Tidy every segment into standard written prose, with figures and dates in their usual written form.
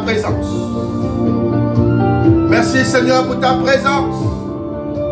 présence. Merci Seigneur pour ta présence.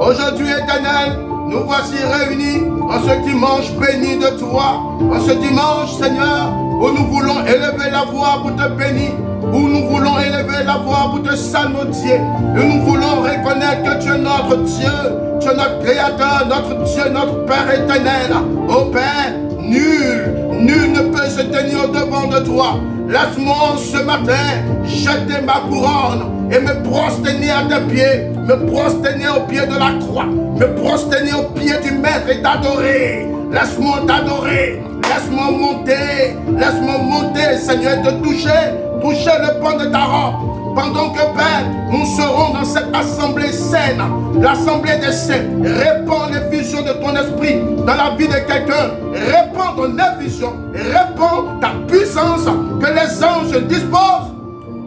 Aujourd'hui, Éternel, nous voici réunis en ce dimanche béni de toi. En ce dimanche, Seigneur, où nous voulons élever la voix pour te bénir, où nous voulons élever la voix pour te salmodier, où nous voulons reconnaître que tu es notre Dieu, tu es notre Créateur, notre Dieu, notre Père éternel. Ô Père, nul ne peut se tenir devant de toi. Laisse-moi ce matin jeter ma couronne et me prosterner à tes pieds, me prosterner au pied de la croix, me prosterner au pied du Maître et t'adorer. Laisse-moi t'adorer, laisse-moi monter, Seigneur, te toucher le pan de ta robe. Pendant que, Père, nous serons dans cette assemblée saine, l'assemblée des saints, répands l'effusion de ton esprit dans la vie de quelqu'un, répands ton effusion, répands ta puissance, que les anges disposent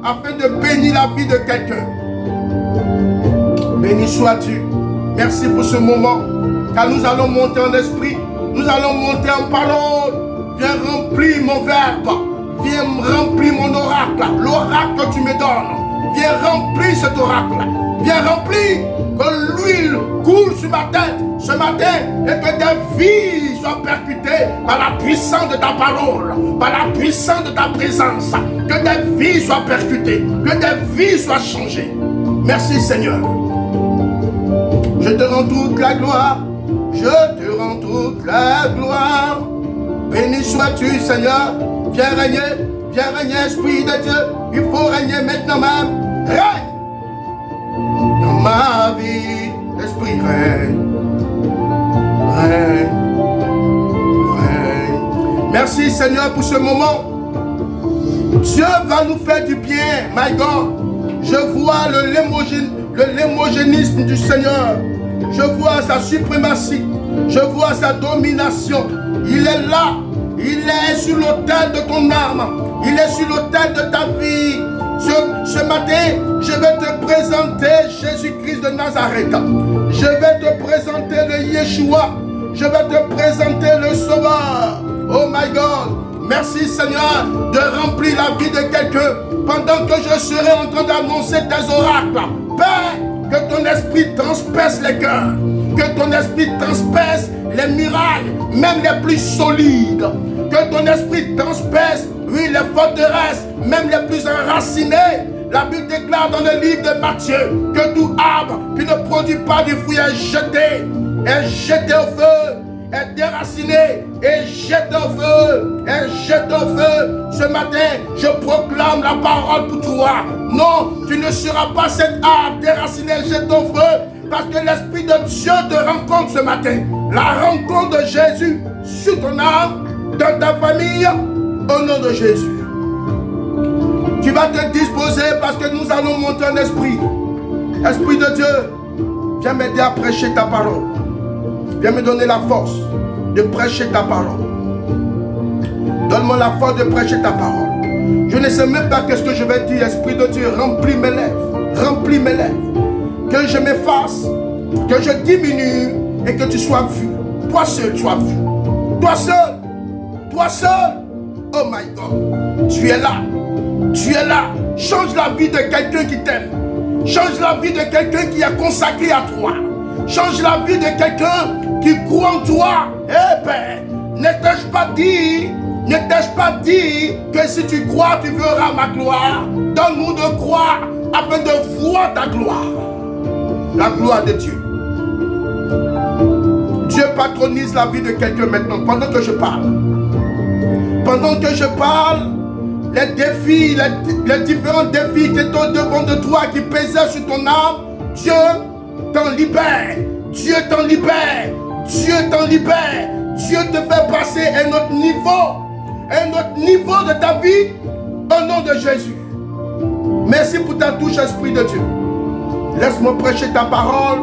afin de bénir la vie de quelqu'un. Béni sois-tu. Merci pour ce moment, car nous allons monter en esprit, nous allons monter en parole. Viens remplir mon verbe, viens remplir mon oracle, l'oracle que tu me donnes. Viens remplir cet oracle, viens remplir, que l'huile coule sur ma tête ce matin et que des vies soient percutées par la puissance de ta parole, par la puissance de ta présence, que des vies soient percutées, que des vies soient changées. Merci Seigneur. Je te rends toute la gloire, je te rends toute la gloire. Béni sois-tu Seigneur, viens régner, Esprit de Dieu, il faut régner maintenant même. Règne dans ma vie, Esprit règne. Merci Seigneur pour ce moment. Dieu va nous faire du bien, my God. Je vois l'émogénisme du Seigneur. Je vois sa suprématie. Je vois sa domination. Il est là. Il est sur l'autel de ton âme. Il est sur l'autel de ta vie. Ce matin, je vais te présenter Jésus-Christ de Nazareth. Je vais te présenter le Yeshua. Je vais te présenter le Sauveur. Oh my God. Merci Seigneur de remplir la vie de quelqu'un pendant que je serai en train d'annoncer tes oracles. Père, que ton esprit transperce les cœurs. Que ton esprit transperce les murailles, même les plus solides. Que ton esprit transperce, oui, les forteresses, même les plus enracinées. La Bible déclare dans le livre de Matthieu que tout arbre qui ne produit pas de fruits est jeté au feu, est déraciné et jeté au feu, Ce matin, je proclame la parole pour toi. Non, tu ne seras pas cet arbre déraciné et jeté au feu, parce que l'Esprit de Dieu te rencontre ce matin. La rencontre de Jésus sur ton âme, dans ta famille, au nom de Jésus. Tu vas te disposer parce que nous allons monter en esprit. Esprit de Dieu, viens m'aider à prêcher ta parole. Viens me donner la force de prêcher ta parole. Donne-moi la force de prêcher ta parole. Je ne sais même pas qu'est-ce que je vais dire. Esprit de Dieu, remplis mes lèvres. Remplis mes lèvres. Que je m'efface, que je diminue et que tu sois vu. Toi seul, tu sois vu. Toi seul. Toi seul. Oh my God. Tu es là. Tu es là. Change la vie de quelqu'un qui t'aime. Change la vie de quelqu'un qui est consacré à toi. Change la vie de quelqu'un qui croit en toi. Eh ben, n'ai-je pas dit que si tu crois, tu verras ma gloire. Donne-nous de croire afin de voir ta gloire. La gloire de Dieu. Dieu patronise la vie de quelqu'un maintenant, pendant que je parle. Pendant que je parle, les défis, les différents défis qui sont devant de toi, qui pesaient sur ton âme, Dieu t'en libère. Dieu t'en libère. Dieu t'en libère. Dieu te fait passer un autre niveau de ta vie, au nom de Jésus. Merci pour ta touche, Esprit de Dieu. Laisse-moi prêcher ta parole,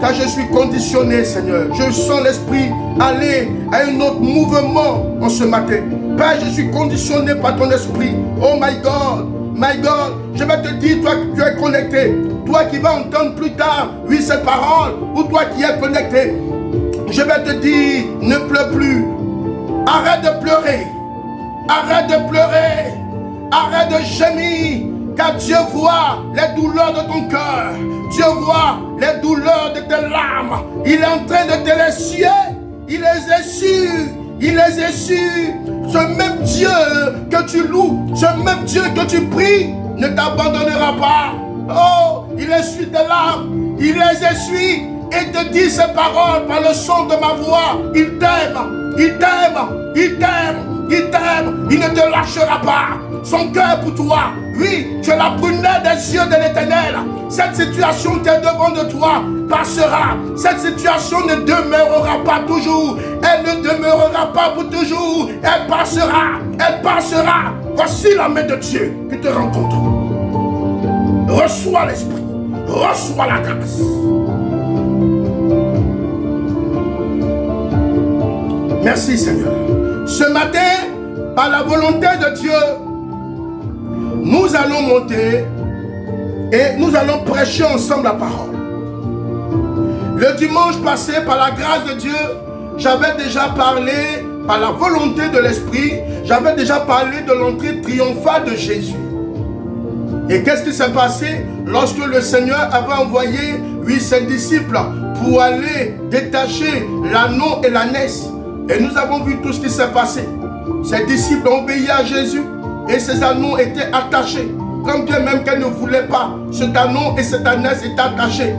car je suis conditionné, Seigneur. Je sens l'Esprit aller à un autre mouvement en ce matin. Père, je suis conditionné par ton Esprit. Oh my God, je vais te dire, toi qui es connecté, toi qui vas entendre plus tard, oui, cette parole, ou toi qui es connecté, je vais te dire, ne pleure plus. Arrête de pleurer. Arrête de pleurer. Arrête de gémir. car Dieu voit les douleurs de ton cœur. Dieu voit les douleurs de tes larmes. Il est en train de te les essuyer. Il les essuie. Il les essuie. Ce même Dieu que tu loues, ce même Dieu que tu pries, ne t'abandonnera pas. Oh, il essuie tes larmes. Il les essuie et te dit ces paroles par le son de ma voix. Il t'aime. Il t'aime. Il t'aime. Il t'aime. Il ne te lâchera pas. Son cœur pour toi. Oui, tu es la prunelle des yeux de l'Éternel. Cette situation qui est devant de toi passera. Cette situation ne demeurera pas toujours. Elle ne demeurera pas pour toujours. Elle passera. Elle passera. Voici la main de Dieu qui te rencontre. Reçois l'Esprit. Reçois la grâce. Merci Seigneur. Ce matin, par la volonté de Dieu, nous allons monter et nous allons prêcher ensemble la parole. Le dimanche passé, par la grâce de Dieu, j'avais déjà parlé, par la volonté de l'Esprit, j'avais déjà parlé de l'entrée triomphale de Jésus. Et qu'est-ce qui s'est passé lorsque le Seigneur avait envoyé, ses disciples pour aller détacher l'anneau et l'ânesse? Et nous avons vu tout ce qui s'est passé. Ces disciples ont obéi à Jésus et ces anneaux étaient attachés. Quand bien même qu'elle ne voulait pas, cet anneau et cette ânesse étaient attachés.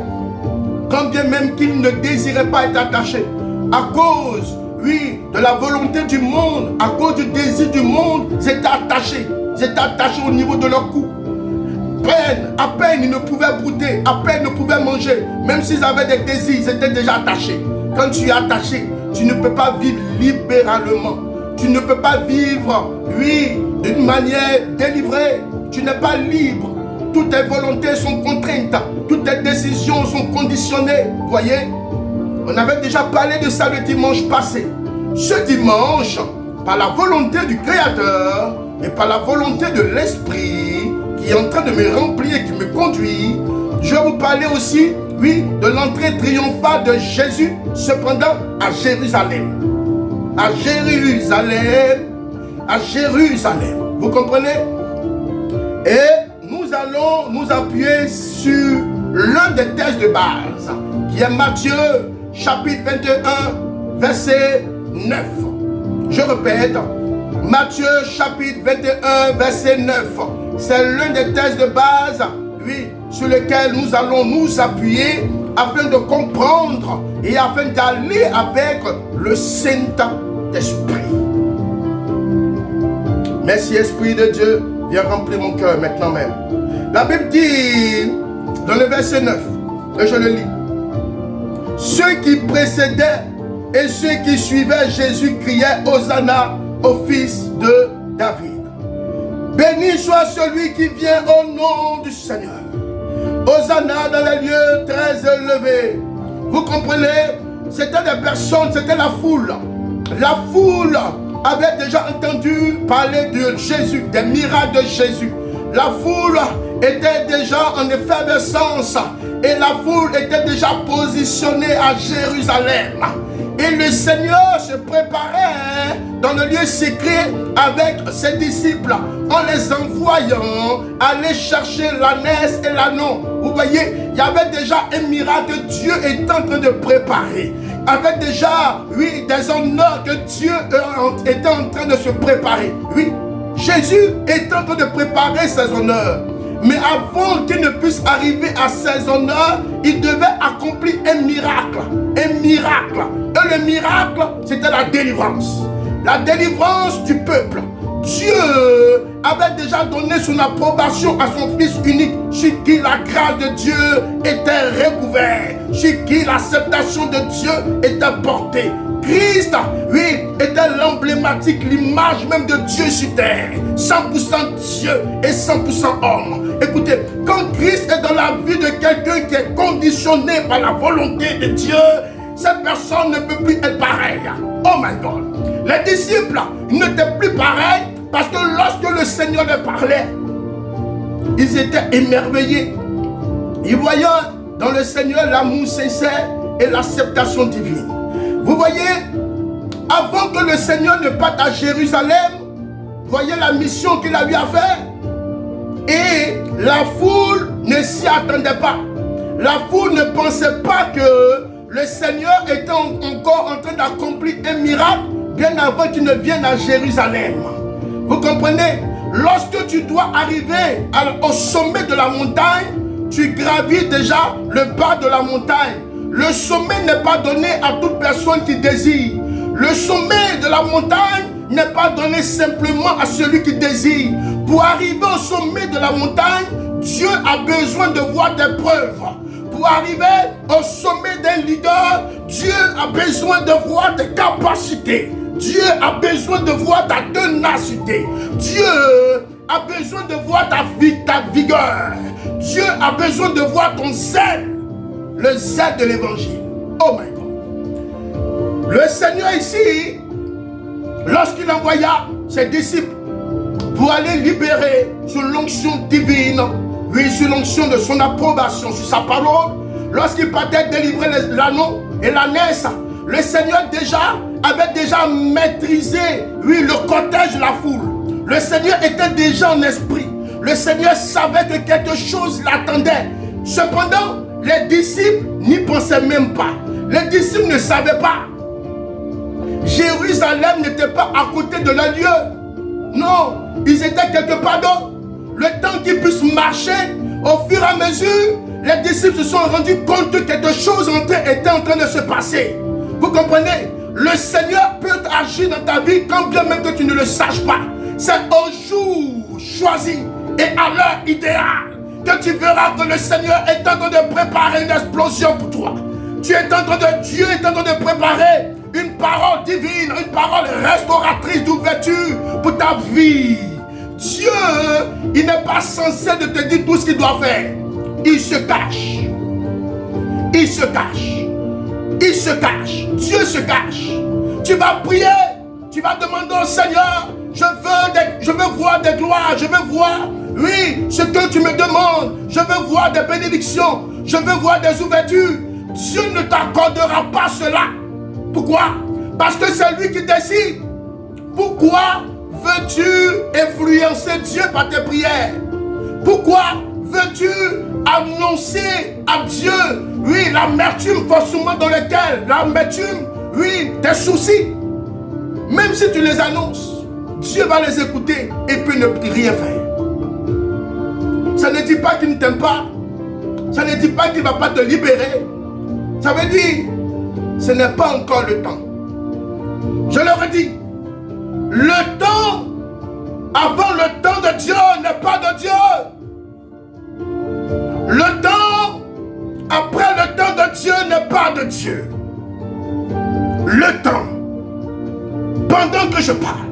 Quand bien même qu'ils ne désiraient pas être attachés. À cause, de la volonté du monde, à cause du désir du monde, ils étaient attachés. Ils étaient attachés au niveau de leur cou. À peine ils ne pouvaient brouter, à peine ils ne pouvaient manger. Même s'ils avaient des désirs, ils étaient déjà attachés. Quand tu es attaché, tu ne peux pas vivre libéralement. Tu ne peux pas vivre, d'une manière délivrée. Tu n'es pas libre. Toutes tes volontés sont contraintes. Toutes tes décisions sont conditionnées. Vous voyez? On avait déjà parlé de ça le dimanche passé. Ce dimanche, par la volonté du Créateur et par la volonté de l'Esprit qui est en train de me remplir et qui me conduit, je vais vous parler aussi, de l'entrée triomphale de Jésus, cependant à Jérusalem. À Jérusalem. À Jérusalem. Vous comprenez? Et nous allons nous appuyer sur l'un des textes de base, qui est Matthieu, chapitre 21, verset 9. Je répète, Matthieu, chapitre 21, verset 9. C'est l'un des textes de base, sur lequel nous allons nous appuyer afin de comprendre et afin d'aller avec le Saint-Esprit. Merci Esprit de Dieu, viens remplir mon cœur maintenant même. La Bible dit dans le verset 9, et je le lis. Ceux qui précédaient et ceux qui suivaient Jésus criaient Hosanna au fils de David. Béni soit celui qui vient au nom du Seigneur. Hosanna dans les lieux très élevés. Vous comprenez? C'était des personnes, c'était la foule. La foule avait déjà entendu parler de Jésus, des miracles de Jésus. La foule était déjà en effervescence et la foule était déjà positionnée à Jérusalem. Et le Seigneur se préparait dans le lieu secret avec ses disciples en les envoyant aller chercher l'ânesse et l'anneau. Vous voyez, il y avait déjà un miracle que Dieu est en train de préparer. Avec déjà, des honneurs que Dieu était en train de se préparer. Jésus est en train de préparer ses honneurs. Mais avant qu'il ne puisse arriver à ses honneurs, il devait accomplir un miracle. Un miracle. Et le miracle, c'était la délivrance. La délivrance du peuple. Dieu avait déjà donné son approbation à son Fils unique, sur qui la grâce de Dieu était recouverte, sur qui l'acceptation de Dieu était portée. Christ, était l'emblématique, l'image même de Dieu sur terre. 100% Dieu et 100% homme. Écoutez, quand Christ est dans la vie de quelqu'un qui est conditionné par la volonté de Dieu, cette personne ne peut plus être pareille. Oh my God. Les disciples n'étaient plus pareils parce que lorsque le Seigneur leur parlait, ils étaient émerveillés. Ils voyaient dans le Seigneur l'amour sincère et l'acceptation divine. Vous voyez, avant que le Seigneur ne parte à Jérusalem, voyez la mission qu'il a eu à faire. Et La foule ne s'y attendait pas. La foule ne pensait pas que le Seigneur était encore en train d'accomplir un miracle bien avant qu'il ne vienne à Jérusalem. Vous comprenez? Lorsque tu dois arriver au sommet de la montagne, tu gravis déjà le bas de la montagne. Le sommet n'est pas donné à toute personne qui désire. Le sommet de la montagne n'est pas donné simplement à celui qui désire. Pour arriver au sommet de la montagne, Dieu a besoin de voir tes preuves. Pour arriver au sommet d'un leader, Dieu a besoin de voir tes capacités. Dieu a besoin de voir ta ténacité. Dieu a besoin de voir ta vigueur. Dieu a besoin de voir ton zèle. Le zèle de l'évangile. Oh my God. Le Seigneur ici, lorsqu'il envoya ses disciples pour aller libérer sous l'onction divine, oui, sous l'onction de son approbation, sur sa parole, lorsqu'il partait délivrer l'anneau et l'ânesse, le Seigneur avait déjà maîtrisé, oui, le cortège de la foule. Le Seigneur était déjà en esprit. Le Seigneur savait que quelque chose l'attendait. Cependant, les disciples n'y pensaient même pas. Les disciples ne savaient pas. Jérusalem n'était pas à côté de leur lieu. Non, ils étaient quelque part d'autre. Le temps qu'ils puissent marcher, au fur et à mesure, les disciples se sont rendus compte que quelque chose était en train de se passer. Vous comprenez? Le Seigneur peut agir dans ta vie quand bien même que tu ne le saches pas. C'est au jour choisi et à l'heure idéale que tu verras que le Seigneur est en train de préparer une explosion pour toi. Dieu est en train de préparer une parole divine, une parole restauratrice d'ouverture pour ta vie. Dieu, il n'est pas censé de te dire tout ce qu'il doit faire. Il se cache. Il se cache. Il se cache. Dieu se cache. Tu vas prier. Tu vas demander au Seigneur, je veux voir des gloires. Je veux voir, oui, ce que tu me demandes. Je veux voir des bénédictions. Je veux voir des ouvertures. Dieu ne t'accordera pas cela. Pourquoi? Parce que c'est lui qui décide. Pourquoi veux-tu influencer Dieu par tes prières? Pourquoi veux-tu annoncer à Dieu, oui, l'amertume forcément dans laquelle, l'amertume, oui, tes soucis? Même si tu les annonces, Dieu va les écouter et peut ne rien faire. Ça ne dit pas qu'il ne t'aime pas. Ça ne dit pas qu'il ne va pas te libérer. Ça veut dire, ce n'est pas encore le temps. Je le redis, le temps avant le temps de Dieu n'est pas de Dieu. Le temps après le temps de Dieu n'est pas de Dieu. Le temps, pendant que je parle,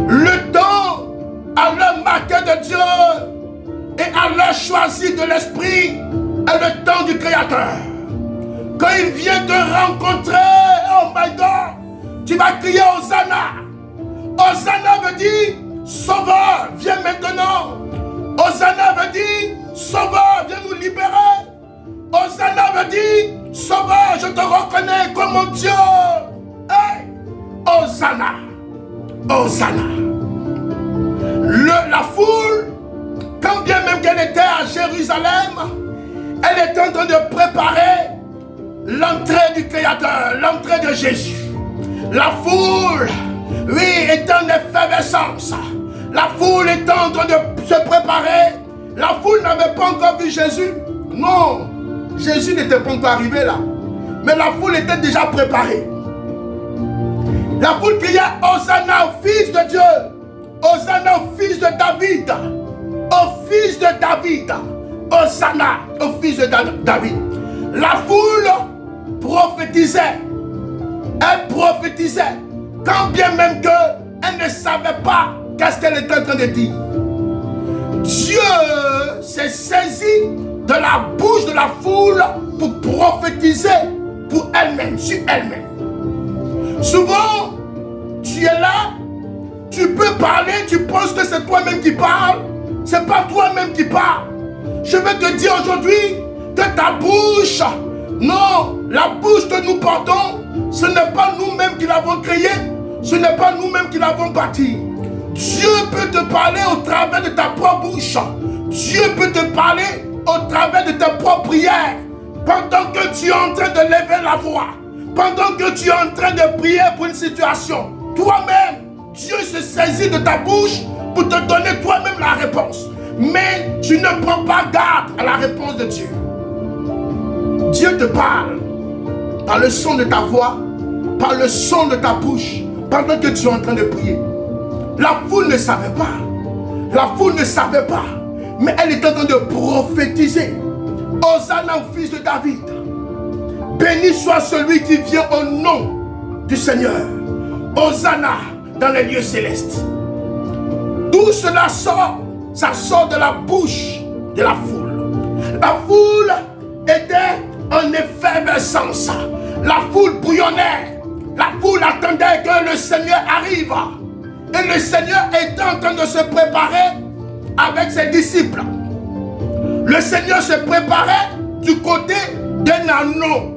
le temps à l'heure marquée de Dieu et à l'heure choisie de l'Esprit est le temps du Créateur. Quand il vient te rencontrer, oh my God, tu vas crier Hosanna. Hosanna veut dire Sauveur, viens maintenant. Hosanna veut dire Sauveur, viens nous libérer. Hosanna veut dire Sauveur, je te reconnais comme mon Dieu. Hey, Hosanna. Hosanna. La foule, quand bien même qu'elle était à Jérusalem, elle était en train de préparer l'entrée du Créateur, l'entrée de Jésus. La foule, oui, était en effervescence. La foule était en train de se préparer. La foule n'avait pas encore vu Jésus. Non, Jésus n'était pas encore arrivé là. Mais la foule était déjà préparée. La foule criait Hosanna au Fils de Dieu. Hosanna au Fils de David. Au Fils de David. Hosanna au Fils de David. La foule prophétisait. Elle prophétisait. Quand bien même qu'elle ne savait pas qu'est-ce qu'elle était en train de dire. Dieu s'est saisi de la bouche de la foule pour prophétiser pour elle-même, sur elle-même. Souvent, tu es là, tu peux parler, tu penses que c'est toi-même qui parles. C'est pas toi-même qui parles. Je vais te dire aujourd'hui que ta bouche, non, la bouche que nous portons, ce n'est pas nous-mêmes qui l'avons créée, ce n'est pas nous-mêmes qui l'avons bâtie. Dieu peut te parler au travers de ta propre bouche. Dieu peut te parler au travers de tes propres prières. Pendant que tu es en train de lever la voix, pendant que tu es en train de prier pour une situation, toi-même, Dieu se saisit de ta bouche pour te donner toi-même la réponse. Mais tu ne prends pas garde à la réponse de Dieu. Dieu te parle par le son de ta voix, par le son de ta bouche, pendant que tu es en train de prier. La foule ne savait pas. La foule ne savait pas. Mais elle était en train de prophétiser. Hosanna au fils de David. Béni soit celui qui vient au nom du Seigneur. Hosanna dans les lieux célestes. D'où cela sort? Ça sort de la bouche de la foule. La foule était en effervescence. La foule bouillonnait. La foule attendait que le Seigneur arrive. Et le Seigneur était en train de se préparer avec ses disciples. Le Seigneur se préparait du côté d'un anneau.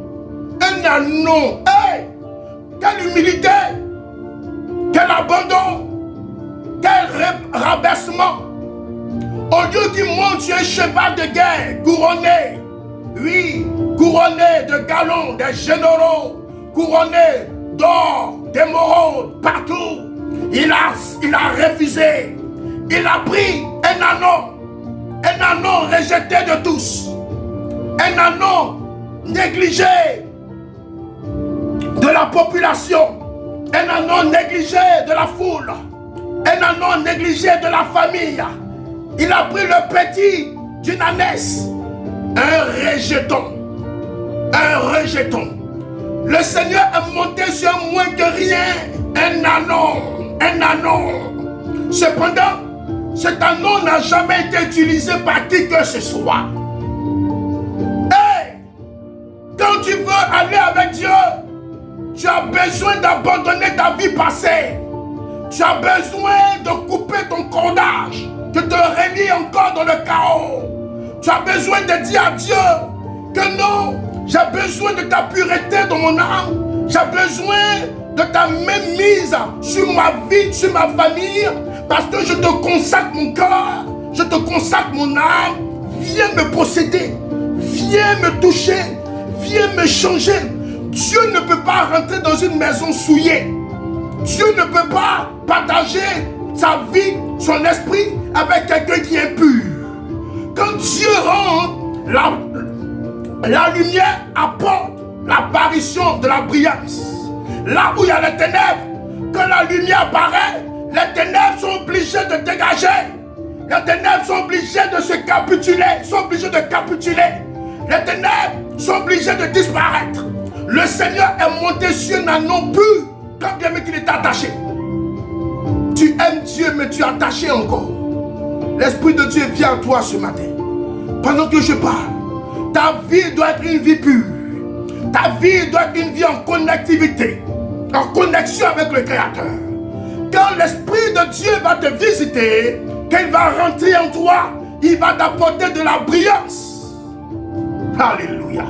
Un anneau. Hey! Quelle humilité! Quel abandon! Quel rabaissement! Au lieu qu'il monte sur un cheval de guerre couronné, oui, couronné de galons, des généraux, couronné d'or, d'émeraudes, partout, il a refusé. Il a pris un anneau rejeté de tous, un anneau négligé de la population, un anneau négligé de la foule, un anneau négligé de la famille. Il a pris le petit d'une ânesse, un rejeton, un rejeton. Le Seigneur est monté sur moins que rien, un anneau. Cependant, cet anneau n'a jamais été utilisé par qui que ce soit. Hey! Quand tu veux aller avec Dieu, tu as besoin d'abandonner ta vie passée. Tu as besoin de couper ton cordage, de te relie encore dans le chaos. Tu as besoin de dire à Dieu que non, j'ai besoin de ta pureté dans mon âme. J'ai besoin de ta même mise sur ma vie, sur ma famille, parce que je te consacre mon cœur, je te consacre mon âme. Viens me posséder, viens me toucher, viens me changer. Dieu ne peut pas rentrer dans une maison souillée. Dieu ne peut pas partager sa vie, son esprit avec quelqu'un qui est impur. Quand Dieu rentre, la lumière apporte l'apparition de la brillance. Là où il y a les ténèbres, quand la lumière apparaît, les ténèbres sont obligées de dégager. Les ténèbres sont obligées de se capituler, sont obligées de capituler. Les ténèbres sont obligées de disparaître. Le Seigneur est monté sur un anneau pur, quand bien qu'il est attaché. Tu aimes Dieu, mais tu es attaché encore. L'Esprit de Dieu vient à toi ce matin. Pendant que je parle, ta vie doit être une vie pure. Ta vie doit être une vie en connectivité, en connexion avec le Créateur. Quand l'Esprit de Dieu va te visiter, qu'il va rentrer en toi, il va t'apporter de la brillance. Alléluia.